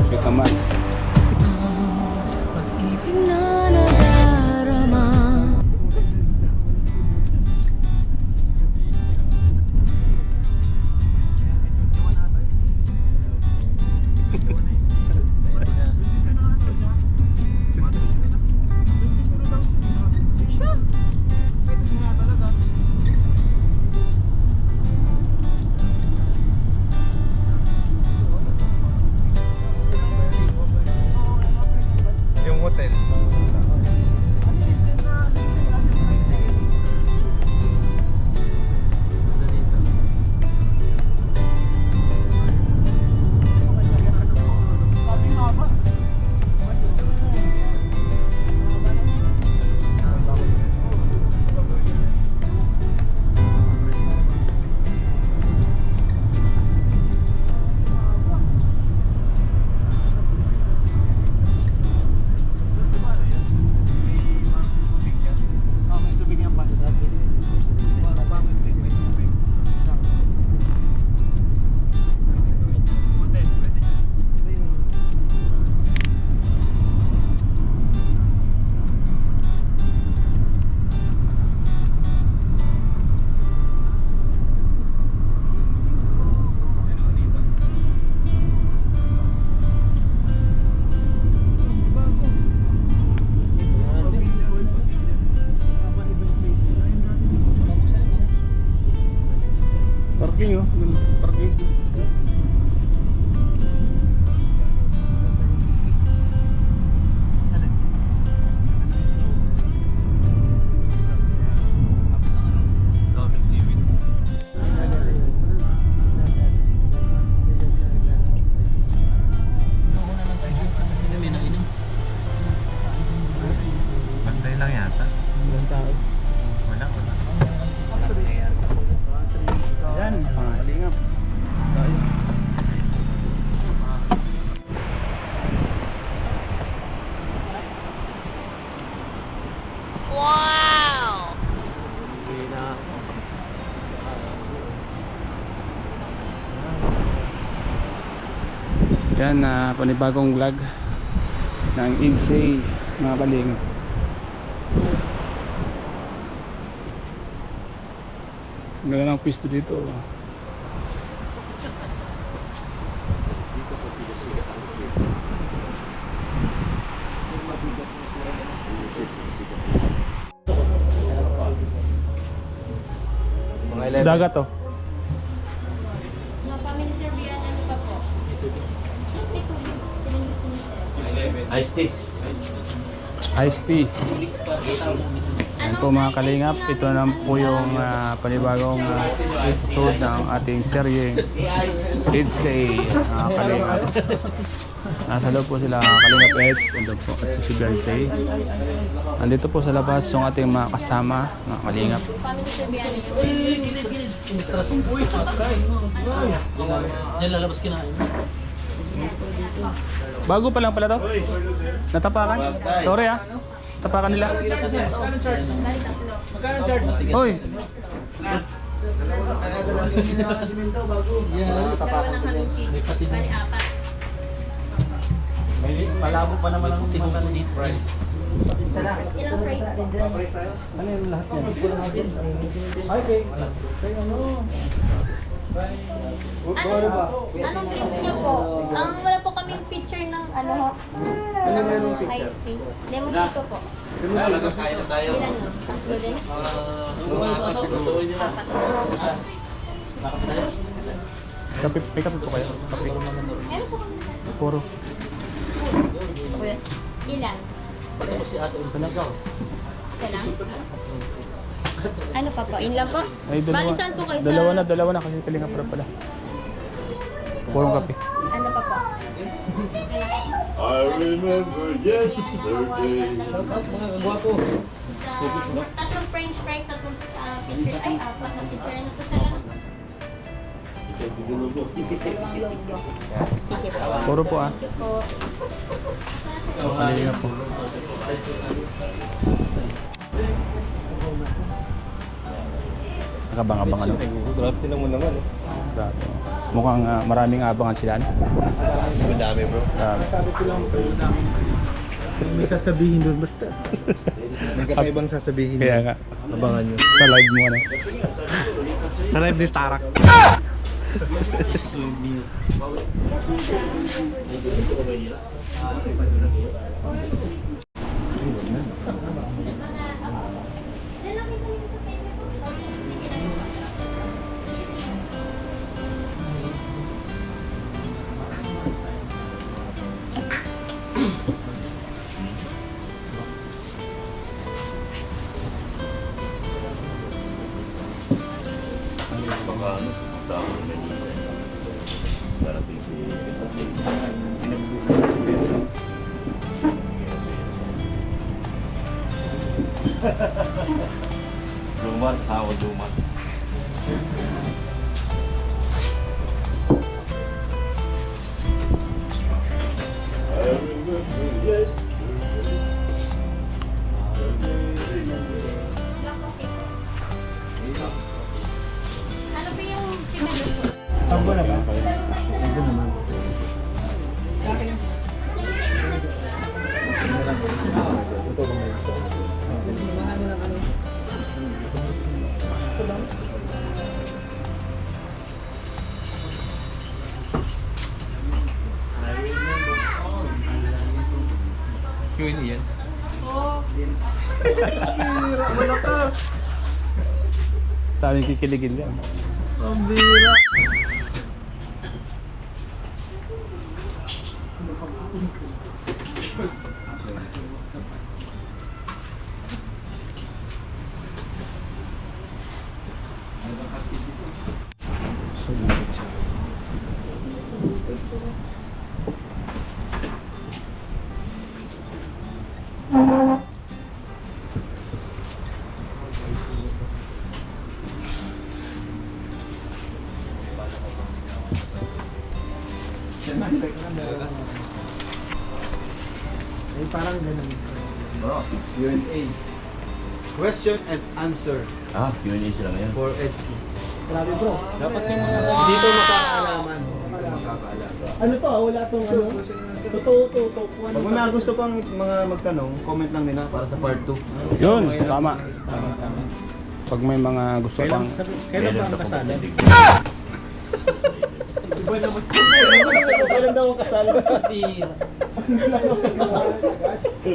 Sweet naman. Pag-ibig na nadarama. Yung hotel. Parking oh, parking. Bantay lang yata. Ilan tao? Wala. Yan, pangalingap. Tayo. Wow! Yan, panibagong vlog ng Igsay, mga kalingap. Ang ganda ng pisto dito. Dagat to. Mga family Serbian, ano pa po? Gusto ko. Pinag-gusto niyo, sir. Iced tea. Iced tea. Yan po mga kalingap, ito na po yung panibagong episode ng ating seryeng Igsay, mga kalingap. Nasa loob po sila Kalingap Eds, andun po at si Bersay. Andito po sa labas yung ating mga kasama, mga kalingap. Family Serbian yun. Yan lalabas kinain. Bago pa lang pala to? Natapakan? Sorry tapakan nila. Hoy! Dalawa ng ham and cheese. Bali, 4. Malabo pa naman ang tinuturo dito. Price. Ilang price po? Ano yung lahat yan? Anong drinks niyo po? Ang wala po kaming picture ng ano ho? Ng iced tea. Lemon sito po. Kaya na tayo. Ilan no? Tatlo din? Apat na. Kape, may kape po kayo? Kape. Meron po kami. Puro. Ilan? Tapos si ate yung panagaw. Isa lang? Ano pa po? Yun lang po? Ay, Bali, saan po kayo sa... dalawa na kasi Kalingap pala. Purong kape. Ano pa po? I remember yesterday. Sa tatlong french fries, tatlong picture. Ay, 4 na picture. Ano to sa dalawang logo. Sige po. Puro po Thank you po. Kalingap po. Nakabang-abang ano? Grabe lang mo naman. Mukhang maraming abangan sila. dami bro. Sabi ko lang po namin. May sasabihin doon basta. May kakaibang sasabihin. Kaya nga. Abangan nyo. Sa live mo ano. Sa live ni Starak. Lumat, tawag lumat. Ano ba yung pinag-report? Tambo na ba? Ito naman. Ito ba may gusto? Q&A yan. Daming kikiligin yan. Ay, parang ganun. Q&A. Question and answer Ah, Q&A sila ngayon. for Etsy. Grabe bro. Dapat yung mga... Dito makakaalaman. Makakaalaman. Ano to wala tong ano? Totoo to. Pag may mga gusto pang mga magtanong, comment lang nila para sa part 2. Yun, tama. Pag may mga gusto pang... Kailan ba ang kasal? Kailan daw ang kasal?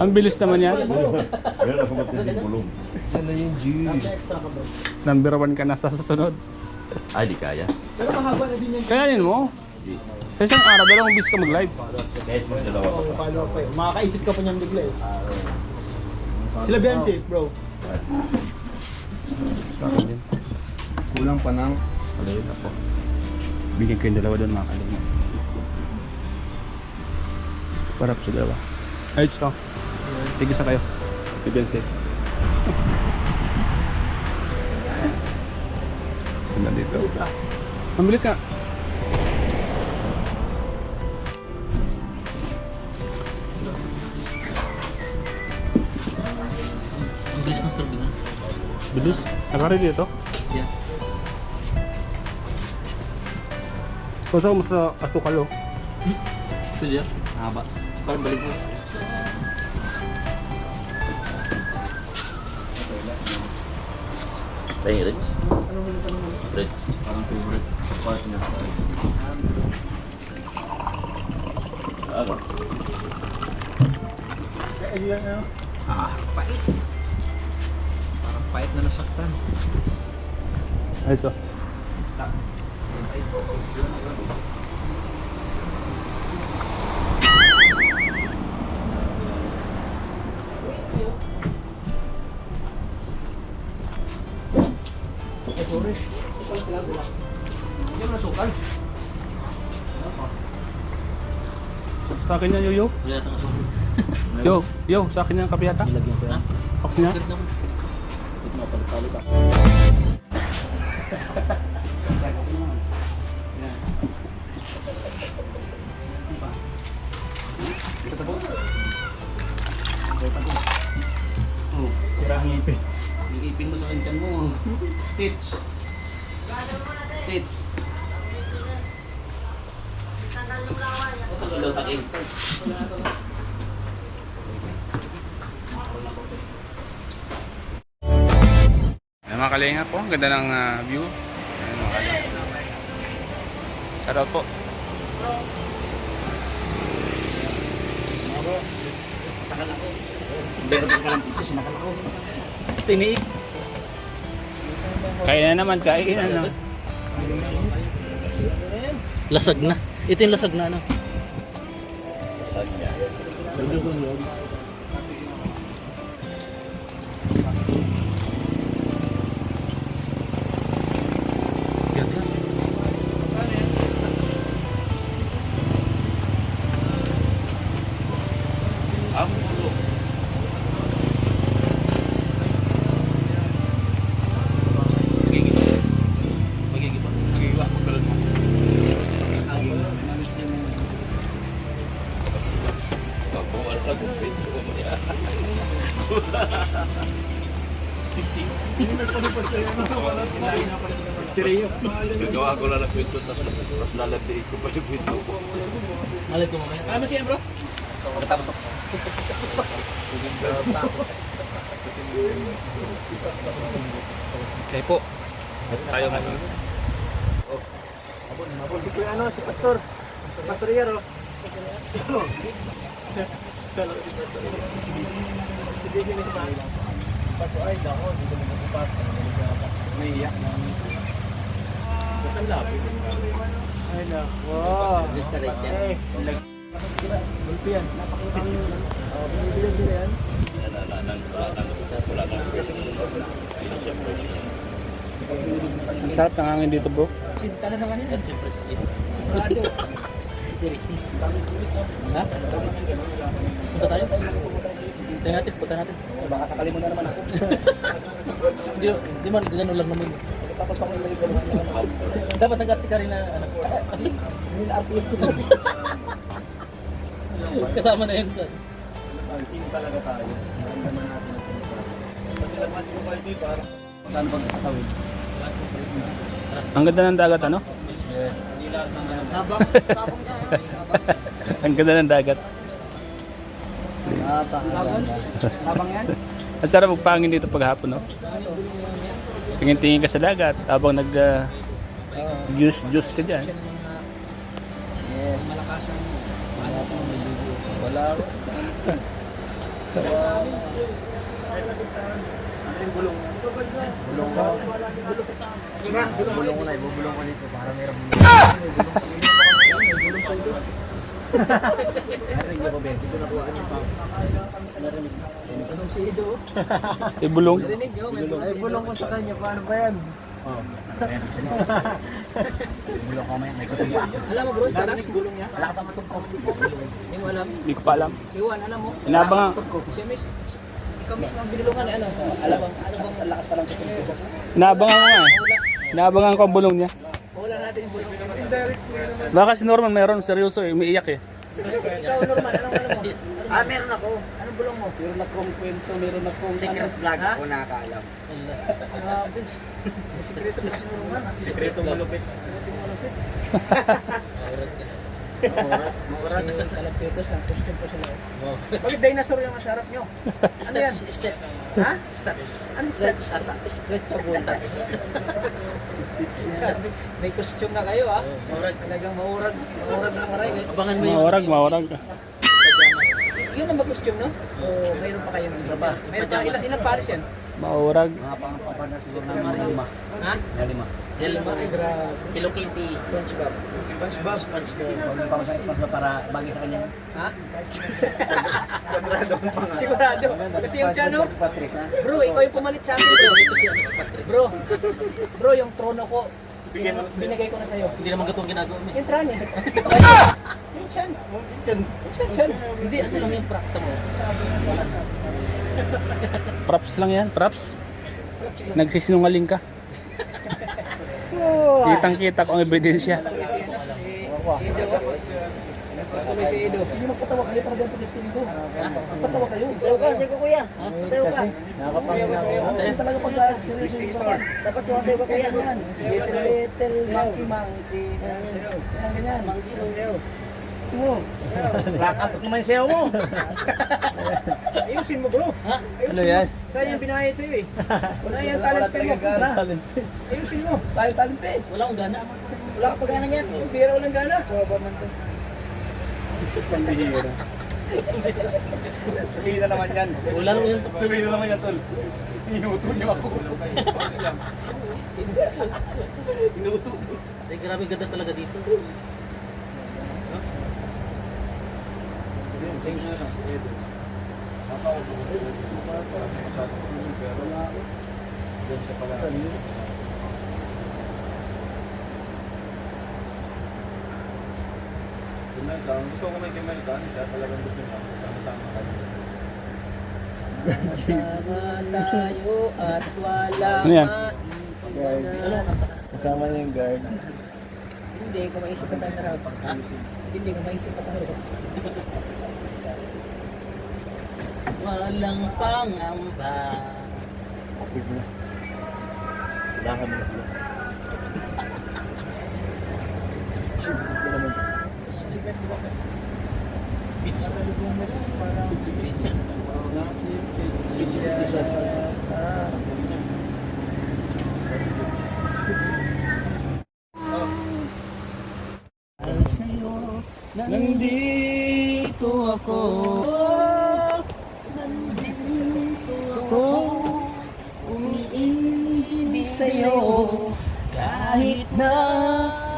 Ang bilis naman yan. Meron ako matinding bulong. Yan na yung juice. Number 1 ka na sa susunod. Ay, di kaya. Pero mahaba na din yan. Kayanin mo. Sa isang araw, dalawang bis ka mag-live. Kahit mo dalawa pa. Follow up pa eh. Makakaisip ka pa niyang bigla eh. Sila Beyonce, bro. Sa akin din. Kulang pa ng Malayo na po. Bigyan ko yung dalawa doon mga kalinga. Parap sa dalawa. Ayos ka. Tigis na kayo. Beyonce. Nandito. Mabilis nga. Ang bilis ng serve na. Bilis. Nakaready ito. Yeah. Kung saan mas na asukal oh. Ito dyan. Haba. Parang balik mo. Ay, Rich. Rich. Parang favorite part niya. Ano? Eh, yan ano? Pait. Parang pait na nasaktan. Ayos oh. Sa akin yan, Yo. Wala tang asukal. Yo, sa akin yan, kapiyata. Lagyan ko yan. Pakis niya. Agad naman. Ito na palit ka. Sira ang ipin. Yung ipin mo sa kanchan mo. Stitch. Stitch. Ay, mga kalinga po, ang ganda ng view. Ayan, mga kalinga. Shout out po. Tiniig. Kaya na naman, kain na. Lasag na. Ito yung lasag na ano. Gagawa ko na ng kwento, tapos lalagay ko pa yung kwento ko. Malit ko mamaya. Kaya mo siya bro? Okay po. Tayo ngayon. Si Kuya ano, si Pastor. Pastor Yero. Si DJ ni si Pastor. Pastor ay dako, dito mo sa Pastor. Naiyak na. Ang lapit. Ay nako. Okay. Bulto yan. Napakasang yun. Binibilag nila yan. Ang sarap ng hangin dito, bro. Sinta na naman yun. Siyempre sige. Sigurado. Ha? Punta tayo? Punta natin. Baka sakali mo na naman ako. Di man, gano'n lang naman. Tapos ako yung naligaw sa mga Dapat nag-arte ka rin na ano. Kasama na yun. team talaga tayo. Naramdaman natin ito. Kasi lang mas yung quality para saan pag kakawin. Ang ganda ng dagat, ano? Hindi lahat ng Ang ganda ng dagat. Habang yan? Ang sarap magpangin dito paghapon, no? Tingin-tingin ka sa dagat habang juice ka dyan. Yes. Malakasan. Wala. Ano yung bulong? Bulong ko. Bulong ko na, ibubulong ko dito para meron bulong. Bulong sa ito. Narinig ko ba? Dito nakuha niyo pa. Narinig. Anong si Ido? Ibulong. Ay, bulong ko sa kanya. Paano ba yan? Oh. Bulong ko may kutuloy. Alam mo bro, parang gulong niya. Wala ka sa matong ko. Hindi mo alam. Hindi ko pa alam. Si Juan, alam mo? Inabang Siya miss, ikaw mismo ang binulungan eh, ano? Alam bang ang lakas pa lang sa tubo. Inaabangan ko nga eh. Inaabangan ko ang bulong niya. Wala natin yung bulong. Baka si Norman meron, seryoso eh, umiiyak eh. Ikaw Norman, anong alam mo? Meron ako. Anong bulong mo? Meron akong kwento, meron akong secret vlog ako nakakaalam. Grabe. Sikreto mo si Norman. Sikreto malupit. Mura na yung kalagpetos ng costume po sila. Bakit dinosaur yung masarap nyo? Ano yan? Stats. Ha? Stats. Ano stats? Stats sa buwan. May costume na kayo ha? Maurag. Talagang maurag. Maurag na maray. Abangan mo yung... Maurag. Yun ang ba costume no? O mayroon pa kayong iba? Mayroon pa ilang pares yan? Maurag. Mga pang-papanas siguro ng lima. Ha? Lima. Lima. Hello Kitty. SpongeBob. SpongeBob. Huwag pa ko sa sponsor para bagay sa kanya. Ha? Sigurado ang pangalan. Sigurado. Kasi yung chano, Patrick ha? bro, ikaw yung pumalit sa akin dito. Dito si Patrick. Bro, yung trono ko, binigay ko na sa'yo. Hindi naman gatong ginagawa mo. Yung trani. Yung chan. Chan. Hindi, ano lang yung prakta mo. Props lang yan, props. Nagsisinungaling ka. Kitang-kita ko ang ebidensya. Tuloy si Edo. Sige, magpatawa kayo para ganito gusto nito. Magpatawa kayo. Sayo ka, kuya. Sayo ka. Ayun talaga pag seryoso yung usapan. Dapat sumasayo ka kuya. Little monkey. Ganyan. mo. Rock out naman yung sayaw mo. Ayusin mo bro. Ha? Ayusin Ano yan? mo. Sayang yung binayad sa'yo eh. Wala yung talent pin mo. Ha? Ayusin mo. Sayang talent pin. Wala akong gana. Wala ka pa gana yan. Pira walang gana. Baba man to. Pambihira. Sabihin na naman yan. Wala nang yun. Sabihin na naman yan, tol. Inuto niyo ako. Inuto. Ay, grabe ganda talaga dito. Gusto ko may Kimelda, siya talagang gusto niya. Sama-sama kami. Sama tayo at wala Ano yan? Kasama niya yung guard. Hindi ko maisip pa tayo na raw. Ha? Hindi ko maisip pa tayo. Walang pangamba. Lahan mo na. Nandito ako. Nandito ako. Umiibig sa'yo. Kahit na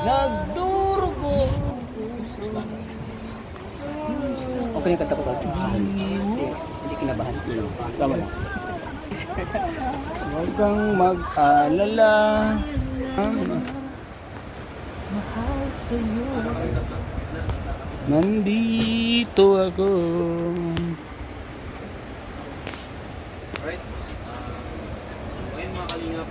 nagdurugo ang puso. Okay yung kanta ko ba? Hindi kinabahan. Tama na. Huwag kang mag-alala. Nandito ako. Alright. Ngayon mga kalingap,